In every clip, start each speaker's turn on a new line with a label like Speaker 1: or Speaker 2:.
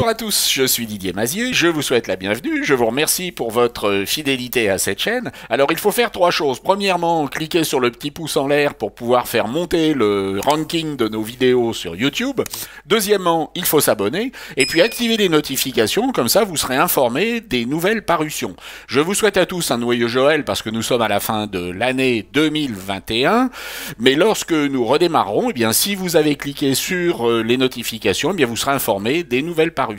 Speaker 1: Bonjour à tous, je suis Didier Mazier, je vous souhaite la bienvenue, je vous remercie pour votre fidélité à cette chaîne. Alors il faut faire trois choses. Premièrement, cliquez sur le petit pouce en l'air pour pouvoir faire monter le ranking de nos vidéos sur YouTube. Deuxièmement, il faut s'abonner et puis activer les notifications, comme ça vous serez informé des nouvelles parutions. Je vous souhaite à tous un noyeux Joël parce que nous sommes à la fin de l'année 2021, mais lorsque nous redémarrerons, eh bien si vous avez cliqué sur les notifications, eh bien vous serez informé des nouvelles parutions.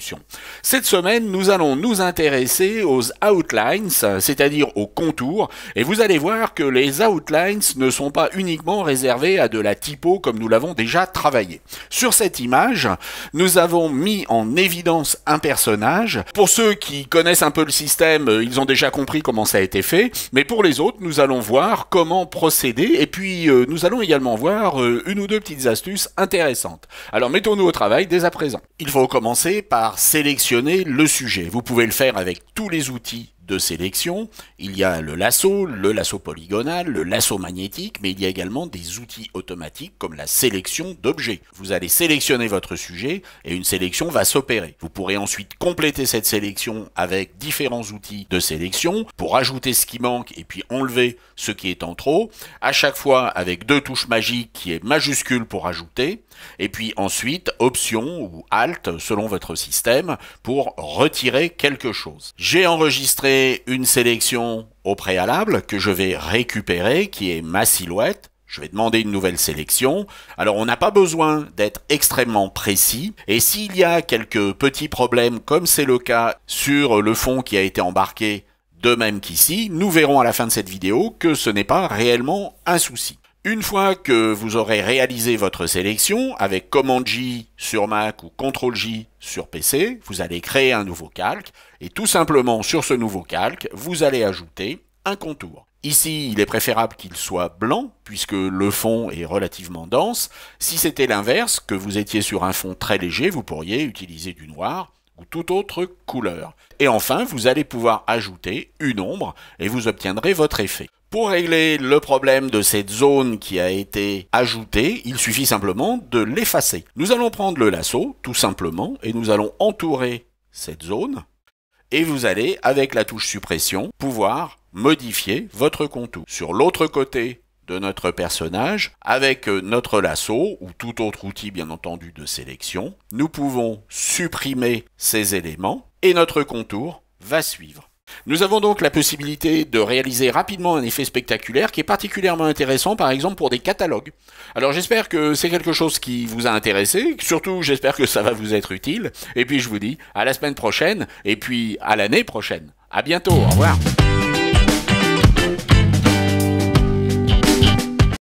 Speaker 1: Cette semaine, nous allons nous intéresser aux outlines, c'est-à-dire aux contours, et vous allez voir que les outlines ne sont pas uniquement réservés à de la typo comme nous l'avons déjà travaillé. Sur cette image, nous avons mis en évidence un personnage. Pour ceux qui connaissent un peu le système, ils ont déjà compris comment ça a été fait, mais pour les autres, nous allons voir comment procéder, et puis nous allons également voir une ou deux petites astuces intéressantes. Alors mettons-nous au travail dès à présent. Il faut commencer par sélectionner le sujet. Vous pouvez le faire avec tous les outils de sélection. Il y a le lasso polygonal, le lasso magnétique, mais il y a également des outils automatiques comme la sélection d'objets. Vous allez sélectionner votre sujet et une sélection va s'opérer. Vous pourrez ensuite compléter cette sélection avec différents outils de sélection pour ajouter ce qui manque et puis enlever ce qui est en trop. À chaque fois avec deux touches magiques qui est majuscule pour ajouter et puis ensuite option ou alt selon votre système pour retirer quelque chose. J'ai enregistré une sélection au préalable que je vais récupérer qui est ma silhouette. Je vais demander une nouvelle sélection. Alors on n'a pas besoin d'être extrêmement précis et s'il y a quelques petits problèmes comme c'est le cas sur le fond qui a été embarqué de même qu'ici, nous verrons à la fin de cette vidéo que ce n'est pas réellement un souci. Une fois que vous aurez réalisé votre sélection avec Command J sur Mac ou Ctrl J sur PC, vous allez créer un nouveau calque et tout simplement sur ce nouveau calque, vous allez ajouter un contour. Ici, il est préférable qu'il soit blanc puisque le fond est relativement dense. Si c'était l'inverse, que vous étiez sur un fond très léger, vous pourriez utiliser du noir ou toute autre couleur. Et enfin, vous allez pouvoir ajouter une ombre et vous obtiendrez votre effet. Pour régler le problème de cette zone qui a été ajoutée, il suffit simplement de l'effacer. Nous allons prendre le lasso, tout simplement, et nous allons entourer cette zone. Et vous allez, avec la touche suppression, pouvoir modifier votre contour. Sur l'autre côté de notre personnage, avec notre lasso, ou tout autre outil bien entendu de sélection, nous pouvons supprimer ces éléments, et notre contour va suivre. Nous avons donc la possibilité de réaliser rapidement un effet spectaculaire qui est particulièrement intéressant par exemple pour des catalogues. Alors j'espère que c'est quelque chose qui vous a intéressé, surtout j'espère que ça va vous être utile, et puis je vous dis à la semaine prochaine, et puis à l'année prochaine. À bientôt, au revoir.